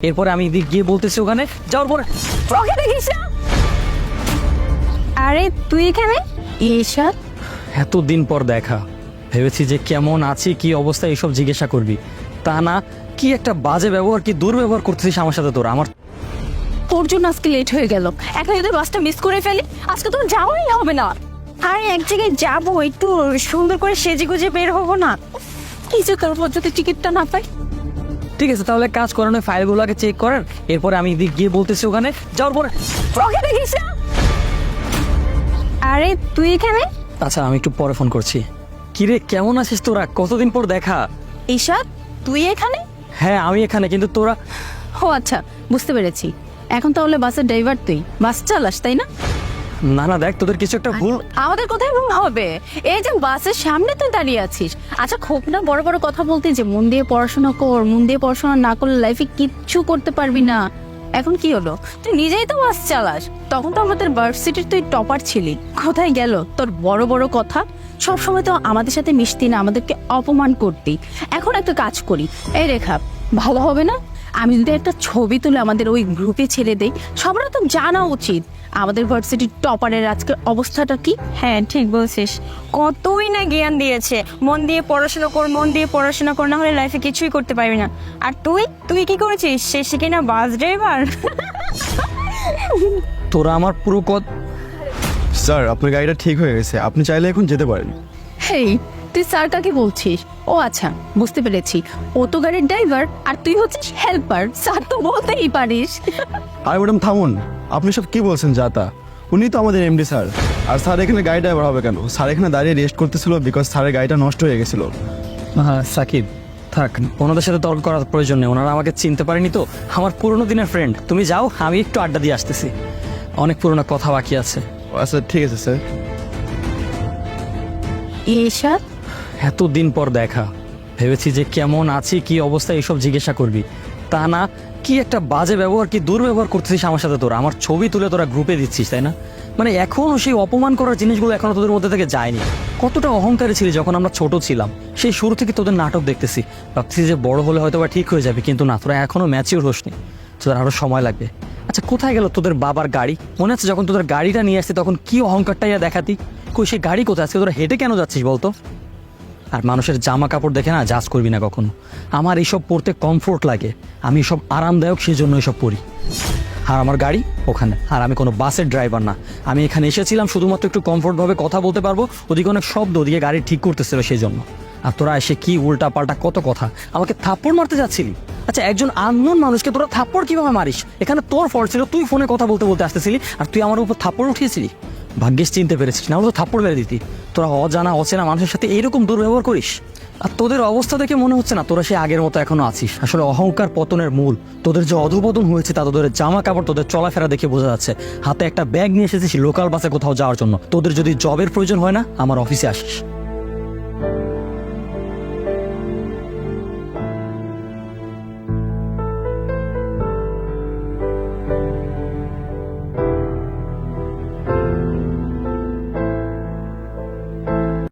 এরপরে আমি এদিক গিয়ে বলতেছি ওখানে যাওয়ার পরে ওকে দেখিস না। আরে তুই এখানে ঈশাদ? এতদিন পর দেখা, ভেবেছি যে কেমন আছি কি অবস্থা এইসব জিজ্ঞাসা করবি, তা না কি একটা বাজে ব্যবহার কি দুর্ব্যবহার করতেছিস আমার সাথে তোর। আমার তোর জন্য আজকে লেট হয়ে গেল, এখন যদি বাসটা মিস করে ফেলি আজকে তোর যাওয়াই হবে না। আরে এক জায়গায় যাবো, একটু সুন্দর করে সেজে গুজে বের হবো না, কিছু তোর যদি টিকিটটা না পাই। ঠিক আছে, তাহলে কাজ করেন, ওই ফাইলগুলোকে চেক করেন। এরপরে আমি এদিক গিয়ে বলতেছি ওখানে যাওয়ার পরে ওকে দেখিস না। আরে তুই এখানে? আচ্ছা আমি একটু পরে ফোন করছি। কিরে কেমন আছিস তোরা, কতদিন পর দেখা। ঈশাদ তুই এখানে? হ্যাঁ আমি এখানে, কিন্তু তোরা। ও আচ্ছা বুঝতে পেরেছি, এখন তাহলে বাসের ড্রাইভার তুই, বাস চালাস তাই না? না না দেখ, তোদের কিছু একটা ভুল। আমাদের কোথায় ভুল হবে? এই যে বাসের সামনে তুই দাঁড়িয়ে আছিস। আচ্ছা খুব না বড় বড় কথা বলতে যে মন দিয়ে পড়াশোনা কর, মন দিয়ে পড়াশোনা না করলে লাইফে কিচ্ছু করতে পারবি না। এখন কি হলো, তুই নিজেই তো বাস চালাস, তখন তো আমাদের ভার্সিটির তুই টপার ছিলি, কোথায় গেল তোর বড় বড় কথা? সব সময় তো আমাদের সাথে মিশতি না, আমাদেরকে অপমান করতি। এখন একটা কাজ করি, এই রেখা ভালো হবে না আমি যদি একটা ছবি তুলে আমাদের ওই গ্রুপে ছেড়ে দেই, সবার তো জানা উচিত আমাদের ভার্সিটির টপারের আজকের অবস্থাটা কি। হ্যাঁ ঠিক বলছিস, কতই না জ্ঞান দিয়েছে, মন দিয়ে পড়াশোনা কর, মন দিয়ে পড়াশোনা কর, না হলে লাইফে কিছুই করতে পারবি না। আর তুই তুই কি করেছিস, সে কিনা বাস ড্রাইভার। তোরা আমার পুরো স্যার আপনার গাড়িটা ঠিক হয়ে গেছে, আপনি চাইলে এখন যেতে পারেন। হেই তুই স্যার কাকে বলছিস? ও আচ্ছা বুঝতে পেরেছি, ও তো গাড়ির ড্রাইভার আর তুই হচ্ছিস হেল্পার, স্যার তো বলতেই পারিস। আর ম্যাডাম থামুন, আপনি সব কি বলছেন যা তা? উনি তো আমাদের এমডি স্যার, আর স্যার এখানে গাড়ি ড্রাইভার হবে কেন? স্যার এখানে দাঁড়িয়ে রেস্ট করতেছিল বিকজ স্যারের গাড়িটা নষ্ট হয়ে গেছিল। হ্যাঁ সাকিব থাক, ওনাদের সাথে তর্ক করার প্রয়োজন নেই, ওনারা আমাকে চিনতে পারেনি তো, আমার পুরোনো দিনের ফ্রেন্ড। তুমি যাও, আমি একটু আড্ডা দিয়ে আসতেছি, অনেক পুরোনো কথা বাকি আছে। আচ্ছা ঠিক আছে স্যার। ঈশাদ এতদিন পর দেখা, ভেবেছি যে কেমন আছি কি অবস্থা এইসব জিজ্ঞাসা করবি, তা না কি একটা বাজে ব্যবহার কি দুর্ব্যবহার করতেছিস আমার সাথে তোরা। আমার ছবি তুলে তোরা গ্রুপে দিচ্ছিস তাই না, মানে এখনো সেই অপমান করার জিনিসগুলো এখনো তোদের মধ্যে থেকে যায়নি। কতটা অহংকারী ছিলি যখন আমরা ছোট ছিলাম, সেই শুরু থেকে তোদের নাটক দেখতেছি, ভাবতেছি যে বড় হলে হয়তো বা ঠিক হয়ে যাবে, কিন্তু না, তোরা এখনো ম্যাচিওর হোসনি, তোদের আরো সময় লাগবে। আচ্ছা কোথায় গেল তোদের বাবার গাড়ি? মনে আছে যখন তোদের গাড়িটা নিয়ে আসছি তখন কি অহংকারটাই দেখাতি, কই সেই গাড়ি কোথায়? আজকে তোরা হেঁটে কেন যাচ্ছিস বলতো? আর মানুষের জামা কাপড় দেখে না জাজ করবি না কখনো। আমার এইসব পরতে কমফোর্ট লাগে, আমি সব আরামদায়ক সেই জন্য এসব পরি। আর আমার গাড়ি ওখানে, আর আমি কোনো বাসের ড্রাইভার না। আমি এখানে এসেছিলাম শুধুমাত্র একটু কমফোর্টভাবে কথা বলতে পারবো, ওদিকে অনেক শব্দ, ওদিকে গাড়ি ঠিক করতেছিল সেই জন্য। আর তোরা এসে কি উল্টা পাল্টা কত কথা, আমাকে থাপ্পড় মারতে যাচ্ছিলি। আচ্ছা একজন আননোন মানুষকে তোরা থাপ্পড় কিভাবে মারিস? এখানে তোর ফল্ট ছিল, তুই ফোনে কথা বলতে বলতে আসতেছিলি আর তুই আমার উপর থাপ্পড় উঠিয়েছিলি। ভাগ্যিস চিনতে পেরেছিস, না হলে তো থাপ্পড় মেরে দিতি। তোরা অজানা অচেনা মানুষের সাথে এইরকম দুর্ব্যবহার করিস। আর তোদের অবস্থা দেখে মনে হচ্ছে না তোরা সে আগের মতো এখনো আছিস। আসলে অহংকার পতনের মূল, তোদের যে অধঃপতন হয়েছে তা তোদের জামা কাপড়, তোদের চলাফেরা দেখে বোঝা যাচ্ছে। হাতে একটা ব্যাগ নিয়ে এসেছিস লোকাল বাসে কোথাও যাওয়ার জন্য। তোদের যদি জবের প্রয়োজন হয় না, আমার অফিসে আসিস।